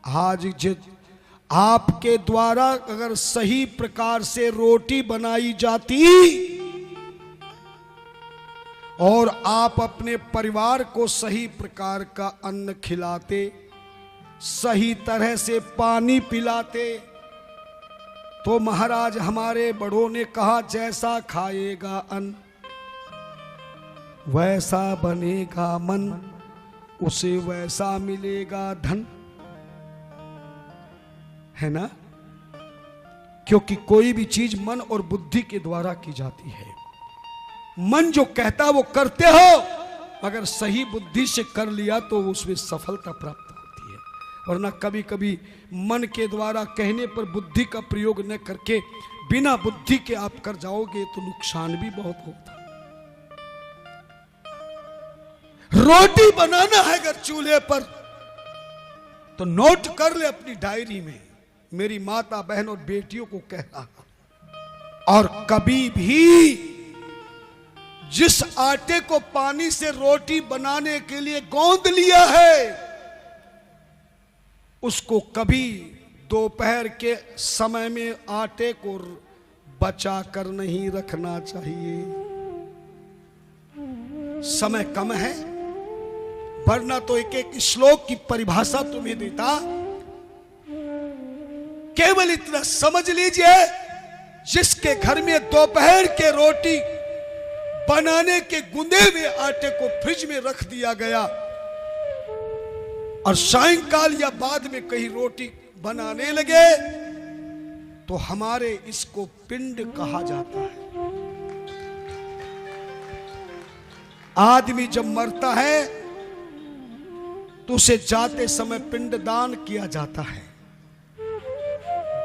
आज जित आपके द्वारा अगर सही प्रकार से रोटी बनाई जाती और आप अपने परिवार को सही प्रकार का अन्न खिलाते, सही तरह से पानी पिलाते, तो महाराज हमारे बड़ों ने कहा जैसा खाएगा अन्न वैसा बनेगा मन, उसे वैसा मिलेगा धन, है ना। क्योंकि कोई भी चीज मन और बुद्धि के द्वारा की जाती है। मन जो कहता वो करते हो, अगर सही बुद्धि से कर लिया तो उसमें सफलता प्राप्त होती है। वरना कभी कभी मन के द्वारा कहने पर बुद्धि का प्रयोग न करके बिना बुद्धि के आप कर जाओगे तो नुकसान भी बहुत होता है। रोटी बनाना है अगर चूल्हे पर तो नोट कर ले अपनी डायरी में, मेरी माता बहन और बेटियों को कह रहा, और कभी भी जिस आटे को पानी से रोटी बनाने के लिए गौंद लिया है उसको कभी दोपहर के समय में आटे को बचा कर नहीं रखना चाहिए। समय कम है, वरना तो एक एक श्लोक की परिभाषा तुम्हें देता। केवल इतना समझ लीजिए, जिसके घर में दोपहर के रोटी बनाने के गुंदे हुए आटे को फ्रिज में रख दिया गया और सायंकाल या बाद में कहीं रोटी बनाने लगे तो हमारे इसको पिंड कहा जाता है। आदमी जब मरता है तो उसे जाते समय पिंडदान किया जाता है।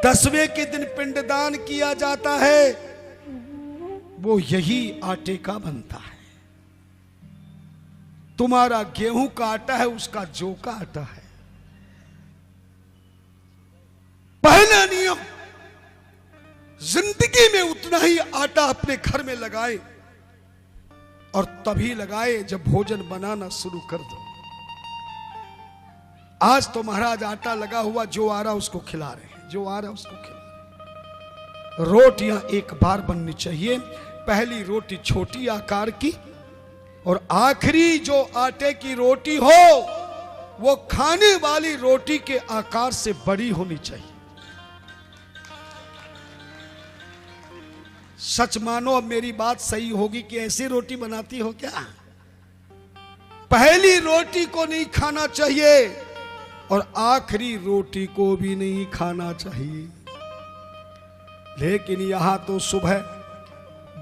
10वें के दिन पिंडदान किया जाता है, वो यही आटे का बनता है। तुम्हारा गेहूं का आटा है, उसका जौ का आटा है। पहला नियम, जिंदगी में उतना ही आटा अपने घर में लगाए और तभी लगाए जब भोजन बनाना शुरू कर दो। आज तो महाराज आटा लगा हुआ, जो आ रहा उसको खिला रहे हैं, जो आ रहा उसको खिला रहे। रोटियां एक बार बननी चाहिए, पहली रोटी छोटी आकार की और आखिरी जो आटे की रोटी हो वो खाने वाली रोटी के आकार से बड़ी होनी चाहिए। सच मानो, अब मेरी बात सही होगी कि ऐसी रोटी बनाती हो क्या? पहली रोटी को नहीं खाना चाहिए और आखिरी रोटी को भी नहीं खाना चाहिए। लेकिन यहां तो सुबह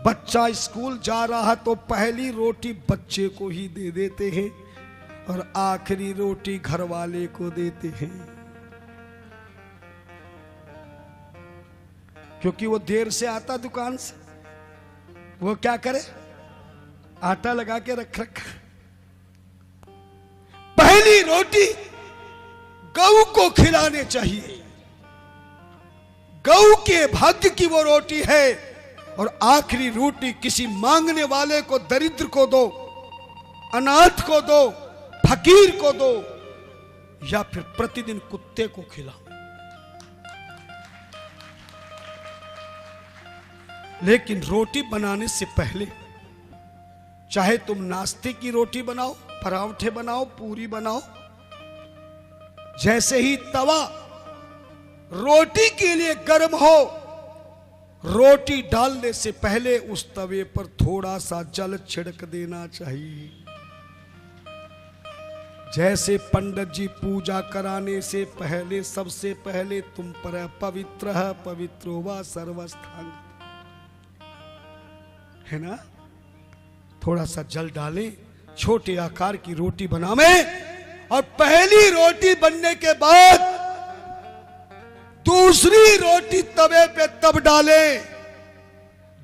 बच्चा स्कूल जा रहा तो पहली रोटी बच्चे को ही दे देते हैं और आखिरी रोटी घर वाले को देते हैं, क्योंकि वो देर से आता दुकान से। वो क्या करे, आटा लगा के रख रखा। पहली रोटी गऊ को खिलाने चाहिए, गऊ के भाग्य की वो रोटी है। और आखिरी रोटी किसी मांगने वाले को, दरिद्र को दो, अनाथ को दो, फकीर को दो, या फिर प्रतिदिन कुत्ते को खिलाओ। लेकिन रोटी बनाने से पहले चाहे तुम नाश्ते की रोटी बनाओ, पराठे बनाओ, पूरी बनाओ, जैसे ही तवा रोटी के लिए गर्म हो, रोटी डालने से पहले उस तवे पर थोड़ा सा जल छिड़क देना चाहिए। जैसे पंडित जी पूजा कराने से पहले सबसे पहले तुम पर पवित्र पवित्रो वा सर्वस्थांग, है ना। थोड़ा सा जल डालें, छोटे आकार की रोटी बनावे और पहली रोटी बनने के बाद दूसरी रोटी तवे पे तब डालें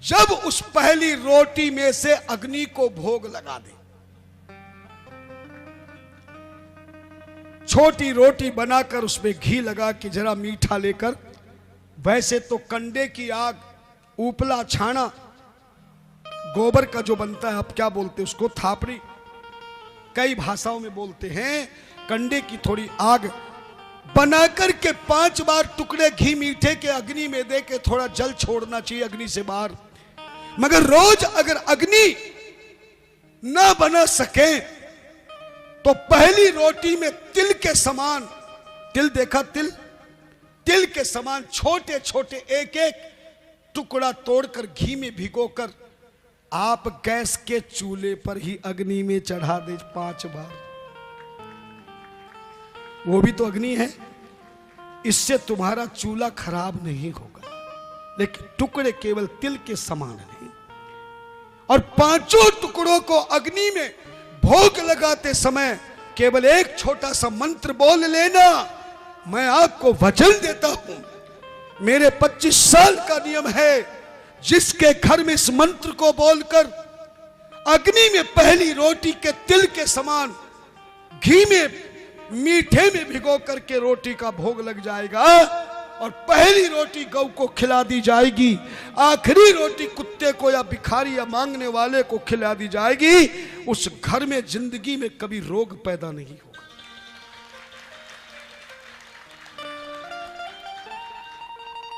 जब उस पहली रोटी में से अग्नि को भोग लगा दें। छोटी रोटी बनाकर उसमें घी लगा के जरा मीठा लेकर, वैसे तो कंडे की आग, उपला छाना, गोबर का जो बनता है, आप क्या बोलते हैं उसको, थापड़ी, कई भाषाओं में बोलते हैं। कंडे की थोड़ी आग बनाकर के 5 बार टुकड़े घी मीठे के अग्नि में दे के थोड़ा जल छोड़ना चाहिए अग्नि से बाहर। मगर रोज अगर अग्नि ना बना सके तो पहली रोटी में तिल के समान, तिल देखा, तिल, तिल के समान छोटे छोटे एक एक टुकड़ा तोड़कर घी में भिगोकर आप गैस के चूल्हे पर ही अग्नि में चढ़ा दे 5 बार। वो भी तो अग्नि है। इससे तुम्हारा चूल्हा खराब नहीं होगा, लेकिन टुकड़े केवल तिल के समान नहीं। और 5 टुकड़ों को अग्नि में भोग लगाते समय केवल एक छोटा सा मंत्र बोल लेना। मैं आपको वचन देता हूं, मेरे 25 साल का नियम है, जिसके घर में इस मंत्र को बोलकर अग्नि में पहली रोटी के तिल के समान घी में मीठे में भिगो करके रोटी का भोग लग जाएगा और पहली रोटी गौ को खिला दी जाएगी, आखिरी रोटी कुत्ते को या भिखारी या मांगने वाले को खिला दी जाएगी, उस घर में जिंदगी में कभी रोग पैदा नहीं होगा।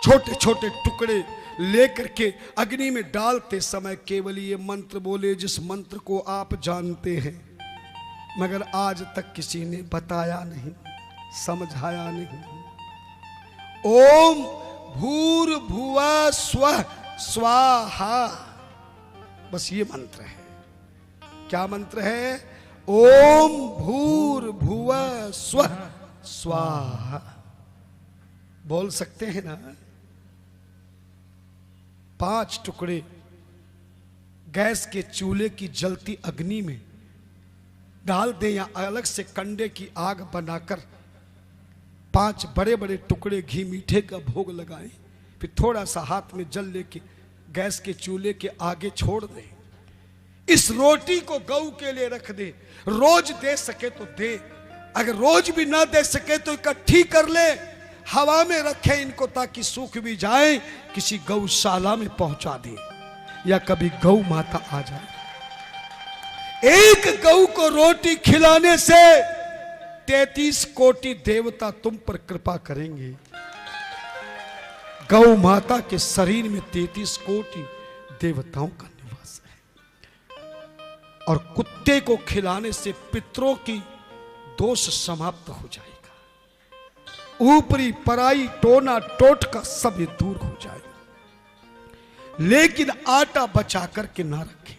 छोटे छोटे टुकड़े लेकर के अग्नि में डालते समय केवल ये मंत्र बोले, जिस मंत्र को आप जानते हैं मगर आज तक किसी ने बताया नहीं, समझाया नहीं। ओम भूर्भुवः स्वः स्वाहा, बस ये मंत्र है। क्या मंत्र है? ओम भूर्भुवः स्वः स्वाहा। बोल सकते हैं ना? 5 टुकड़े गैस के चूल्हे की जलती अग्नि में डाल दें या अलग से कंडे की आग बनाकर 5 बड़े बड़े टुकड़े घी मीठे का भोग लगाएं, फिर थोड़ा सा हाथ में जल लेके गैस के चूल्हे के आगे छोड़ दें। इस रोटी को गौ के लिए रख दे, रोज दे सके तो दे, अगर रोज भी ना दे सके तो इकट्ठी कर ले, हवा में रखे इनको ताकि सूख भी जाए, किसी गौशाला में पहुंचा दे या कभी गौ माता आ जाए। एक गौ को रोटी खिलाने से 33 कोटि देवता तुम पर कृपा करेंगे। गौ माता के शरीर में 33 कोटि देवताओं का निवास है। और कुत्ते को खिलाने से पितरों की दोष समाप्त हो जाएगा, ऊपरी पराई टोना टोटका सब दूर हो जाएगा। लेकिन आटा बचा करके ना रखें।